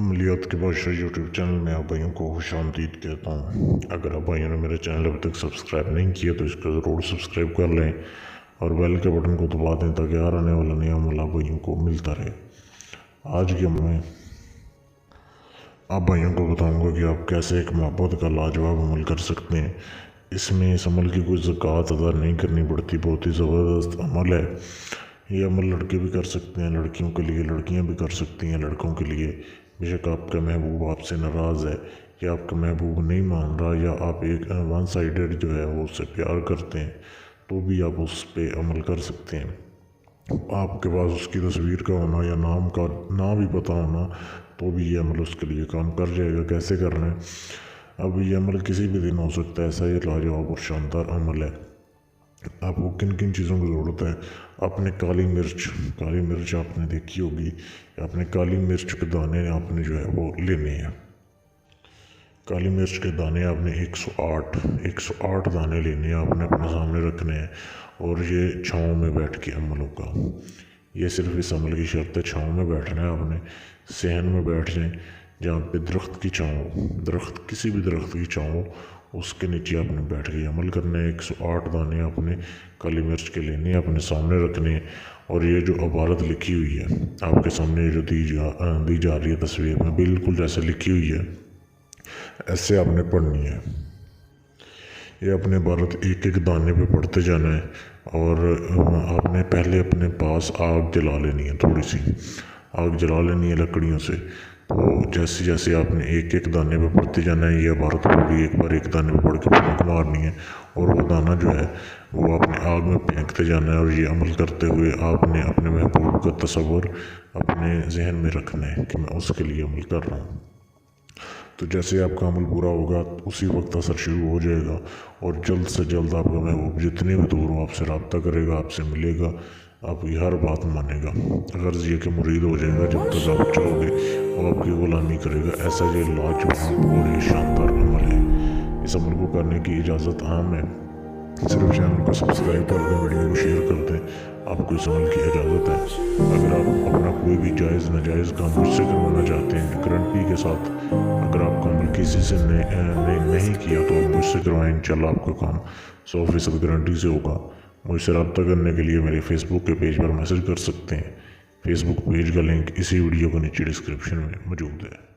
عملیات کے بادشاہ YouTube channel میں آپ بھائیوں کو خوش آمدید کہتا ہوں۔ اگر آپ بھائیوں نے میرے چینل ابھی تک سبسکرائب نہیں کیا تو اس کو ضرور سبسکرائب کر لیں اور بیل کے بٹن کو دبا دیں تاکہ ہر آنے والا نیا عملہ بھائیوں کو ملتا رہے۔ آج کے میں آپ بھائیوں کو بتاؤں گا کہ آپ کیسے ایک محبت کا لاجواب عمل کر سکتے ہیں۔ اس عمل کی کوئی زکوٰۃ ادا نہیں کرنی پڑتی، بہت ہی زبردست عمل ہے۔ یہ عمل لڑکے بھی کر سکتے ہیں، لڑکیوں کے لیے، لڑکیاں بھی کر سکتی ہیں لڑکوں کے لیے۔ بے شک آپ کا محبوب آپ سے ناراض ہے یا آپ کا محبوب نہیں مان رہا یا آپ ایک ون سائیڈڈ جو ہے وہ اس سے پیار کرتے ہیں تو بھی آپ اس پہ عمل کر سکتے ہیں۔ آپ کے پاس اس کی تصویر کا ہونا یا نام بھی پتہ ہونا تو بھی یہ عمل اس کے لیے کام کر جائے گا۔ کیسے کرنا ہے؟ اب یہ عمل کسی بھی دن ہو سکتا ہے، ایسا یہ لاجواب اور شاندار عمل ہے۔ آپ کو کن کن چیزوں کی ضرورت ہے؟ آپ نے کالی مرچ آپ نے دیکھی ہوگی، آپ نے کالی مرچ کے دانے آپ نے جو ہے وہ لینے ہیں۔ کالی مرچ کے دانے آپ نے 108 دانے لینے ہیں، آپ نے اپنے سامنے رکھنے ہیں اور یہ چھاؤں میں بیٹھ کے عمل ہوگا۔ یہ صرف اس عمل کی شرط ہے، چھاؤں میں بیٹھنا ہے۔ آپ نے صحن میں بیٹھ جائیں جہاں پہ درخت کی چھاؤں، کسی بھی درخت کی چھاؤں، اس کے نیچے آپ نے بیٹھ کے عمل کرنا ہے۔ 108 دانے آپ نے کالی مرچ کے لینے ہیں، اپنے سامنے رکھنے ہیں اور یہ جو عبارت لکھی ہوئی ہے آپ کے سامنے جو دی جا رہی ہے تصویر میں، بالکل جیسے لکھی ہوئی ہے ایسے آپ نے پڑھنی ہے۔ یہ اپنے عبارت ایک ایک دانے پہ پڑھتے جانا ہے اور آپ نے پہلے اپنے پاس آگ جلا لینی ہے، تھوڑی سی آگ جلا لینی ہے لکڑیوں سے۔ تو جیسے جیسے آپ نے ایک ایک دانے پہ پڑھتے جانا ہے، یہ عبارت پوری ایک بار ایک دانے پہ پڑھ کے پھونک مارنی ہے اور وہ دانہ جو ہے وہ اپنے آگ میں پھینکتے جانا ہے۔ اور یہ عمل کرتے ہوئے آپ نے اپنے محبوب کا تصور اپنے ذہن میں رکھنا ہے کہ میں اس کے لیے عمل کر رہا ہوں۔ تو جیسے آپ کا عمل پورا ہوگا اسی وقت اثر شروع ہو جائے گا اور جلد سے جلد آپ کا محبوب جتنے بھی دور ہو آپ سے رابطہ کرے گا، آپ سے ملے گا، آپ کی ہر بات مانے گا۔ غرض یہ کہ مرید ہو جائے گا، جب تک آپ چاہو گے وہ آپ کی غلامی کرے گا۔ ایسا یہ لاجواب اور یہ شاندار عمل ہے۔ اس عمل کو کرنے کی اجازت عام ہے، صرف چینل کو سبسکرائب کر دیں، ویڈیو کو شیئر کر دیں، آپ کو اس عمل کی اجازت ہے۔ اگر آپ اپنا کوئی بھی جائز ناجائز کام مجھ سے کروانا چاہتے ہیں گارنٹی کے ساتھ، اگر آپ کا عمل کسی سے نہیں کیا تو آپ مجھ سے کروائیں، انشاءاللہ آپ کا کام 100% گارنٹی سے ہوگا۔ مجھ سے رابطہ کرنے کے لیے میرے فیس بک کے پیج پر میسج کر سکتے ہیں۔ فیس بک پیج کا لنک اسی ویڈیو کے نیچے ڈسکرپشن میں موجود ہے۔